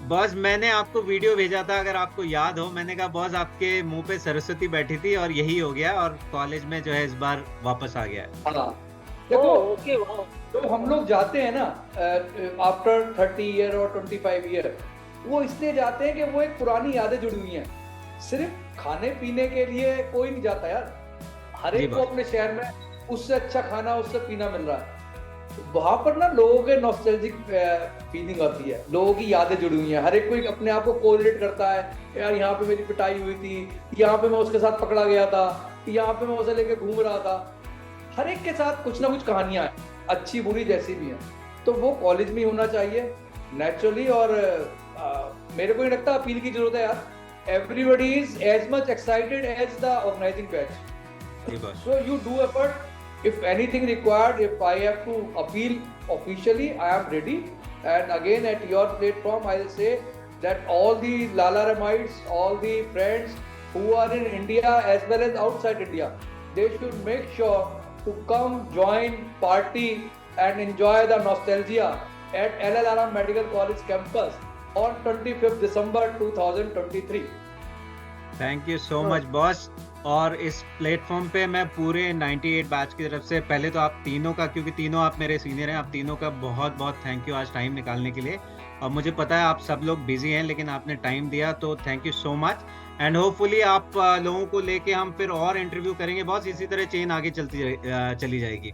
Speaker 2: boss, मैंने आपको वीडियो भेजा था, अगर आपको याद हो, मैंने कहा बॉस आपके मुंह पे सरस्वती बैठी थी और यही हो गया, और कॉलेज में जो है इस बार वापस आ गया है।
Speaker 5: हाँ, देखो तो हम लोग जाते हैं ना आफ्टर 30 ईयर और 25 ईयर, वो इसलिए जाते हैं कि वो एक पुरानी यादें जुड़ी हुई हैं। सिर्फ खाने पीने के लिए कोई नहीं जाता यार, हर एक को अपने शहर में उससे अच्छा खाना उससे पीना मिल रहा है। वहां पर ना लोगों के नॉस्टैल्जिक फीलिंग आती है, लोगों की यादें जुड़ी हुई हैं, हर एक कोई अपने आप को कोरिलेट करता है। यार यहाँ पे मेरी पिटाई हुई थी, यहाँ पे मैं उसके साथ पकड़ा गया था, यहाँ पे मैं उसे लेके घूम रहा था। हर एक के साथ कुछ ना कुछ कहानियां हैं, अच्छी बुरी जैसी भी हैं, तो वो कॉलेज में ही होना चाहिए नेचुरली। और मेरे को नहीं लगता अपील की जरूरत है यार, everybody is as much excited as the organizing batch, so you do effort. If anything required, if I have to appeal officially, I am ready. And again, at your platform, I will say that all the Lala Ramites, all the friends who are in India as well as outside India, they should make sure to come, join, party, and enjoy the nostalgia at LLR Medical College campus on 25th December 2023.
Speaker 2: Thank you so much, boss. और इस platform पे मैं पूरे 98 batch की तरफ से पहले तो आप तीनों का, क्योंकि तीनों आप मेरे सीनियर हैं, आप तीनों का बहुत बहुत थैंक यू आज टाइम निकालने के लिए। और मुझे पता है आप सब लोग बिजी हैं, लेकिन आपने टाइम दिया, तो thank you so much. And hopefully आप लोगों को लेके हम फिर और इंटरव्यू करेंगे बॉस, इसी तरह चेन आगे चली जाएगी।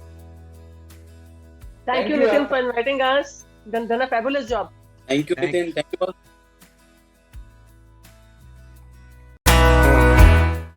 Speaker 3: Thank you Nitin for inviting us, done a fabulous job.
Speaker 4: Thank you Nitin, thank you.